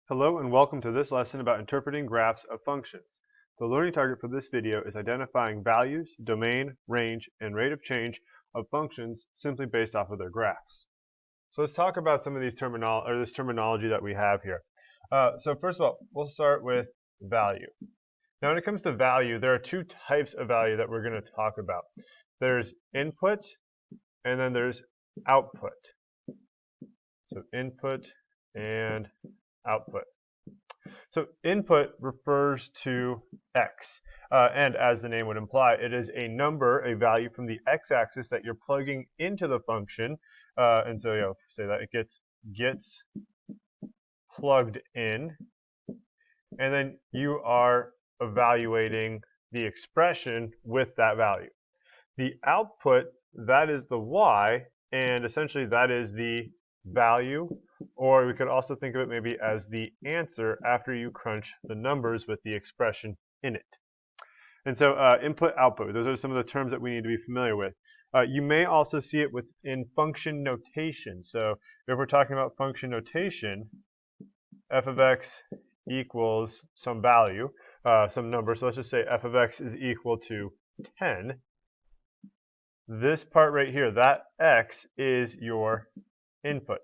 Hello and welcome to this lesson about interpreting graphs of functions. The learning target for this video is identifying values, domain, range, and rate of change of functions simply based off of their graphs. So let's talk about some of these this terminology that we have here. So first of all, we'll start with value. Now when it comes to value, there are two types of value that we're going to talk about. There's input and then there's output. So input and output. So input refers to x, and as the name would imply, it is a number, a value from the x-axis that you're plugging into the function, and so say that it gets plugged in, and then you are evaluating the expression with that value. The output, that is the y, and essentially that is the value, or we could also think of it maybe as the answer after you crunch the numbers with the expression in it. And so input, output, those are some of the terms that we need to be familiar with. You may also see it within function notation. So if we're talking about function notation, f of x equals some value, some number. So let's just say f of x is equal to 10. This part right here, that x is your input.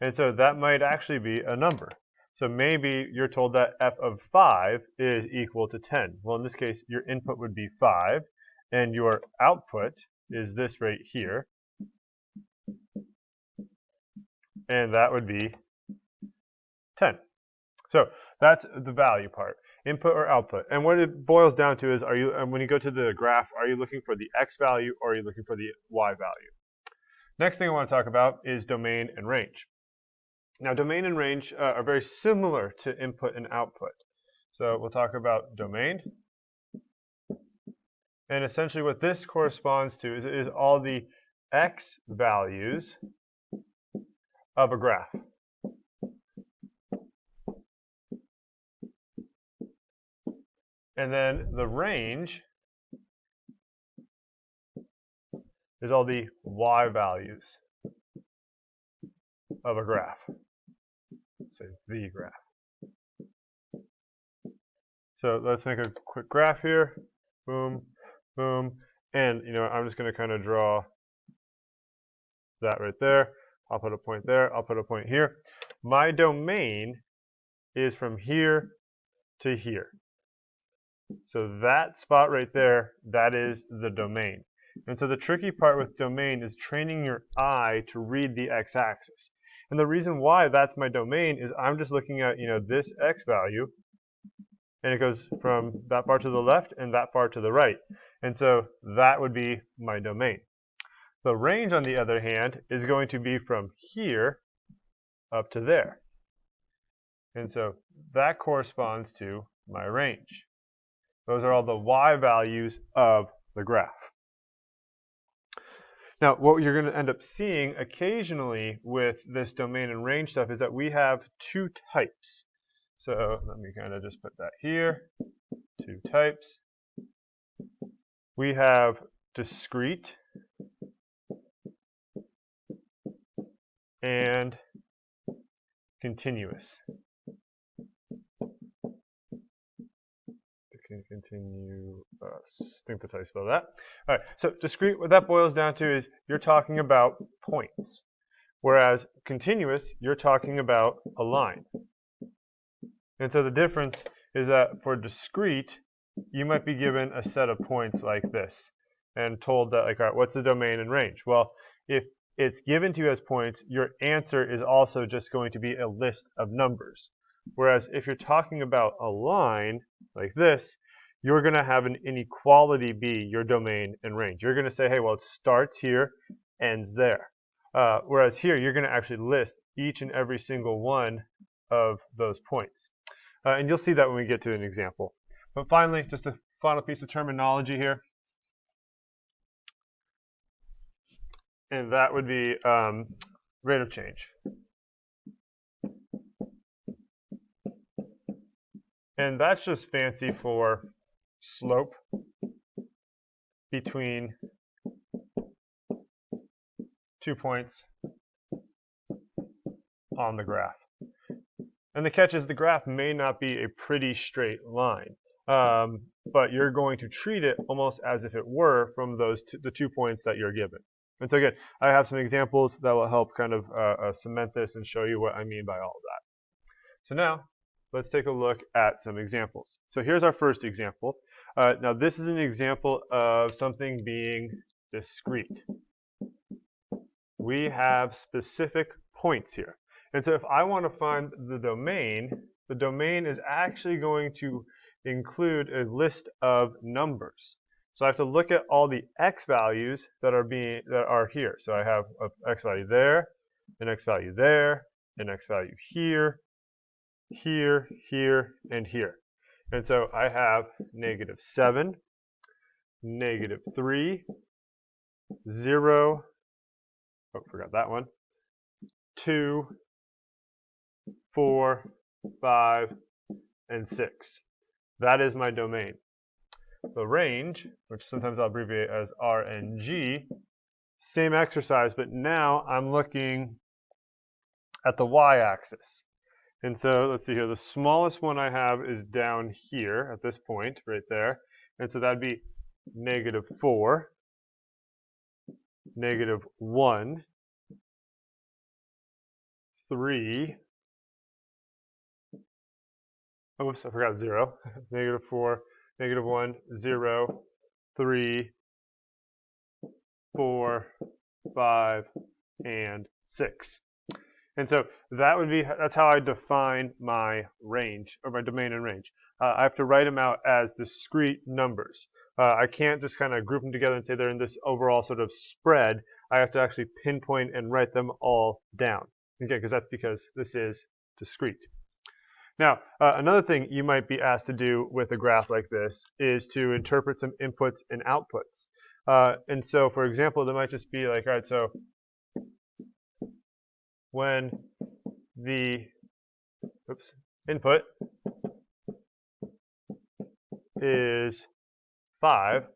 And so that might actually be a number. So maybe you're told that f of 5 is equal to 10. Well, in this case, your input would be 5, and your output is this right here. And that would be 10. So that's the value part, input or output. And what it boils down to is, when you go to the graph, are you looking for the x value or are you looking for the y value? Next thing I want to talk about is domain and range. Now, domain and range are very similar to input and output. So we'll talk about domain. And essentially what this corresponds to is all the x values of a graph. And then the range is all the y values of a graph. Say the graph. So let's make a quick graph here. Boom, boom. And I'm just going to kind of draw that right there. I'll put a point there. I'll put a point here. My domain is from here to here. So that spot right there, that is the domain. And so the tricky part with domain is training your eye to read the x-axis. And the reason why that's my domain is I'm just looking at, this x value, and it goes from that far to the left and that far to the right. And so that would be my domain. The range, on the other hand, is going to be from here up to there. And so that corresponds to my range. Those are all the y values of the graph. Now, what you're going to end up seeing occasionally with this domain and range stuff is that we have two types. So let me kind of just put that here, two types. We have discrete and continuous. Continue, I think that's how you spell that. All right, so discrete, what that boils down to is you're talking about points, whereas continuous, you're talking about a line. And so the difference is that for discrete, you might be given a set of points like this and told that, like, all right, what's the domain and range? Well, if it's given to you as points, your answer is also just going to be a list of numbers. Whereas if you're talking about a line like this, you're going to have an inequality be your domain and range. You're going to say, hey, well, it starts here, ends there. Whereas here, you're going to actually list each and every single one of those points. And you'll see that when we get to an example. But finally, just a final piece of terminology here. And that would be rate of change. And that's just fancy for slope between 2 points on the graph. And the catch is the graph may not be a pretty straight line, but you're going to treat it almost as if it were from the 2 points that you're given. And so again, I have some examples that will help kind of cement this and show you what I mean by all of that. So now, let's take a look at some examples. So here's our first example. Now this is an example of something being discrete. We have specific points here. And so if I want to find the domain is actually going to include a list of numbers. So I have to look at all the x values that are here. So I have an x value there, an x value there, an x value here, here, here, and here. And so I have -7, -3, 0, oh, forgot that one, 2, 4, 5, and 6. That is my domain. The range, which sometimes I'll abbreviate as RNG, same exercise, but now I'm looking at the y-axis. And so let's see here, the smallest one I have is down here at this point, right there. And so that'd be -4, -1, 3, oops, I forgot 0, -4, -1, 0, 3, 4, 5, and 6. And so that's how I define my range, or my domain and range. I have to write them out as discrete numbers. I can't just kind of group them together and say they're in this overall sort of spread. I have to actually pinpoint and write them all down. Okay, because this is discrete. Now, another thing you might be asked to do with a graph like this is to interpret some inputs and outputs. And so, for example, there might just be like, all right, so when the input is 5,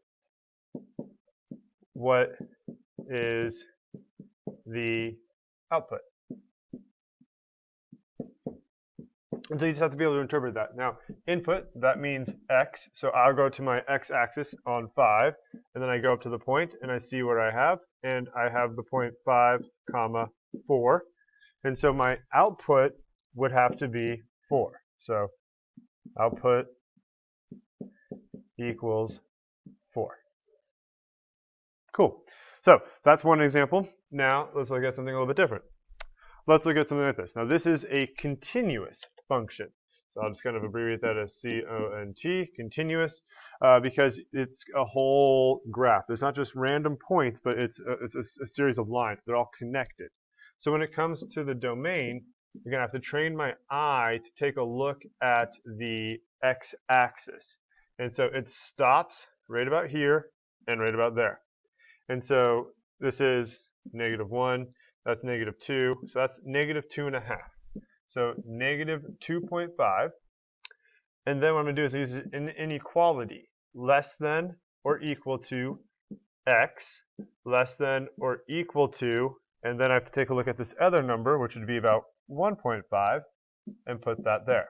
what is the output? And so you just have to be able to interpret that. Now, input, that means x, so I'll go to my x-axis on 5, and then I go up to the point, and I see what I have, and I have the point 5, 4. And so my output would have to be 4. So output equals 4. Cool. So that's one example. Now let's look at something a little bit different. Let's look at something like this. Now this is a continuous function. So I'll just kind of abbreviate that as CONT, continuous, because it's a whole graph. There's not just random points, but it's a series of lines. They're all connected. So when it comes to the domain, I'm going to have to train my eye to take a look at the x-axis. And so it stops right about here and right about there. And so this is -1, that's -2, so that's -2.5. So -2.5. And then what I'm going to do is use an inequality, less than or equal to x, less than or equal to, and then I have to take a look at this other number, which would be about 1.5, and put that there.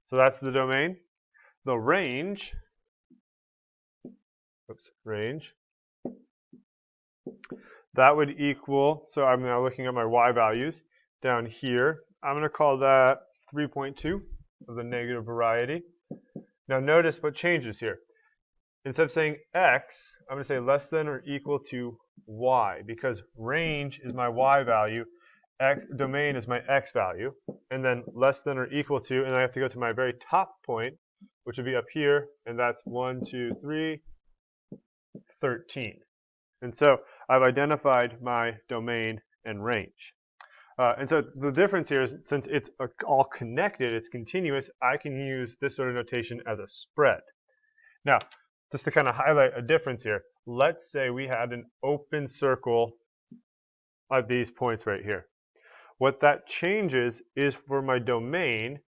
So that's the domain. The range, that would equal, so I'm now looking at my y values down here. I'm going to call that 3.2 of the negative variety. Now notice what changes here. Instead of saying x, I'm going to say less than or equal to y, because range is my y value, domain is my x value, and then less than or equal to, and I have to go to my very top point, which would be up here, and that's 1, 2, 3, 13. And so I've identified my domain and range. And so the difference here is, since it's all connected, it's continuous, I can use this sort of notation as a spread. Now, just to kind of highlight a difference here, let's say we had an open circle at these points right here. What that changes is for my domain,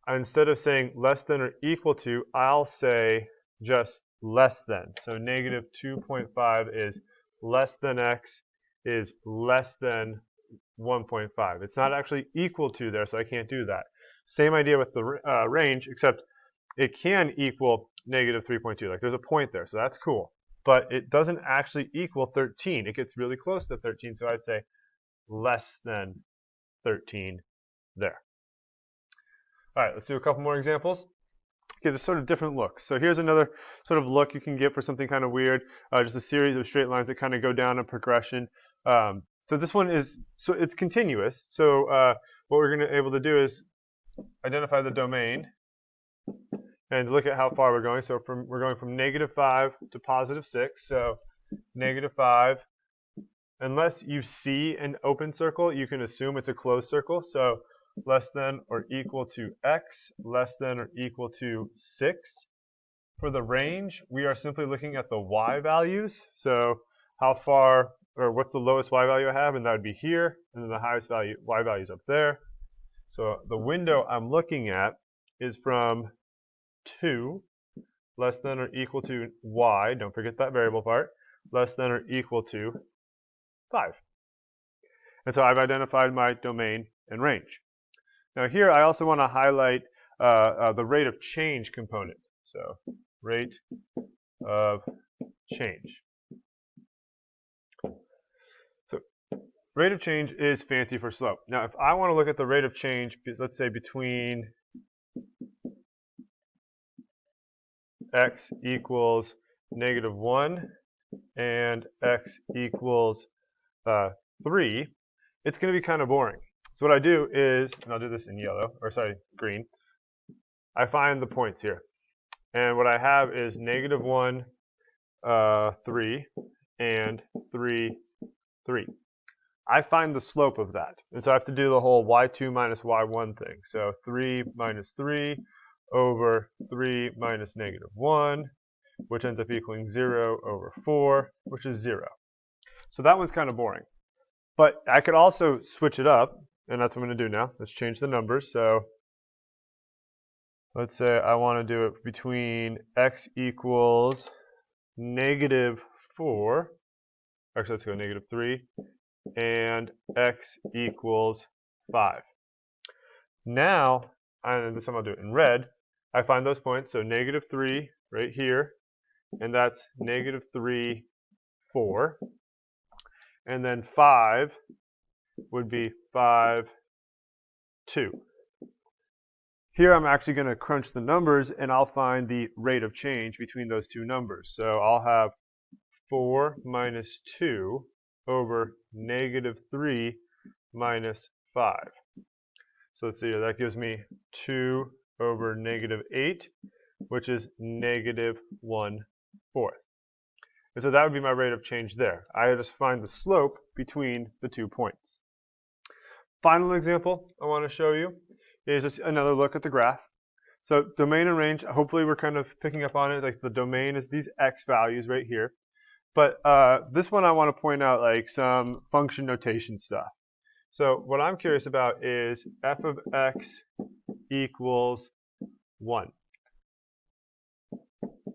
instead of saying less than or equal to, I'll say just less than. So -2.5 is less than x is less than 1.5. It's not actually equal to there, so I can't do that. Same idea with the range, except it can equal negative 3.2. Like there's a point there, so that's cool. But it doesn't actually equal 13. It gets really close to 13, so I'd say less than 13 there. All right, let's do a couple more examples. Get a sort of different look. So here's another sort of look you can get for something kind of weird. Just a series of straight lines that kind of go down a progression. So this one is, so it's continuous. So what we're going to be able to do is identify the domain and look at how far we're going. So we're going from -5 to +6. So -5. Unless you see an open circle, you can assume it's a closed circle. So less than or equal to x, less than or equal to 6. For the range, we are simply looking at the y values. So how far, or what's the lowest y value I have, and that would be here, and then the highest value y value is up there. So the window I'm looking at is from 2, less than or equal to y, don't forget that variable part, less than or equal to 5. And so I've identified my domain and range. Now here I also want to highlight the rate of change component. So rate of change. So rate of change is fancy for slope. Now if I want to look at the rate of change, let's say between x equals -1 and x equals 3, it's going to be kind of boring. So what I do is, and I'll do this in yellow, or sorry, green, I find the points here. And what I have is -1, 3, and 3, 3. I find the slope of that. And so I have to do the whole y2 minus y1 thing. So 3 minus 3 over 3 minus -1, which ends up equaling 0 over 4, which is 0. So that one's kind of boring. But I could also switch it up, and that's what I'm going to do now. Let's change the numbers. So let's say I want to do it between x equals -4, actually let's go -3, and x equals 5. Now, and this time I'll do it in red, I find those points, so -3 right here, and that's -3, 4. And then 5 would be 5, 2. Here I'm actually going to crunch the numbers, and I'll find the rate of change between those two numbers. So I'll have 4 minus 2 over -3 minus 5. So let's see here, that gives me 2 over -8, which is -1/4. And so that would be my rate of change there. I just find the slope between the 2 points. Final example I want to show you is just another look at the graph. So domain and range, hopefully we're kind of picking up on it. Like the domain is these x values right here. But this one I want to point out like some function notation stuff. So what I'm curious about is f of x equals 1.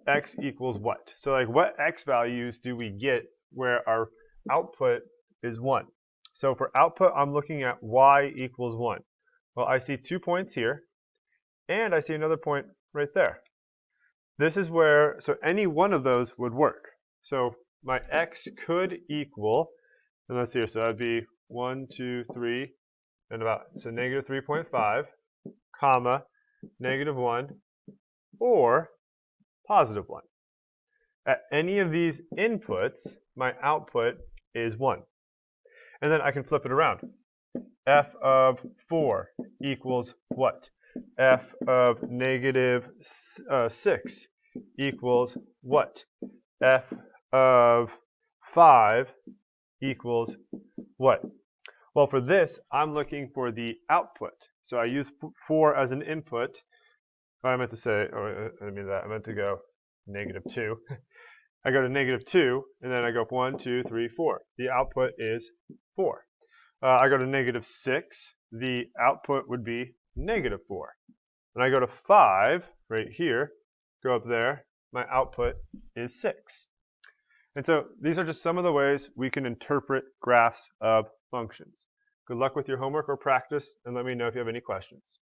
X equals what? So like what x values do we get where our output is 1? So for output, I'm looking at y equals 1. Well, I see 2 points here, and I see another point right there. This is where, so any one of those would work. So my x could equal, and let's see here, so that would be 1, 2, 3, and about, so -3.5, comma, -1, or +1. At any of these inputs, my output is 1. And then I can flip it around. F of 4 equals what? F of -6 equals what? F of 5 equals what? Well, for this, I'm looking for the output. So I use 4 as an input. I meant to say, oh, I mean that. I meant to go -2. I go to -2, and then I go 1, 2, 3, 4. The output is 4. I go to -6. The output would be -4. And I go to 5 right here, go up there. My output is 6. And so these are just some of the ways we can interpret graphs of functions. Good luck with your homework or practice, and let me know if you have any questions.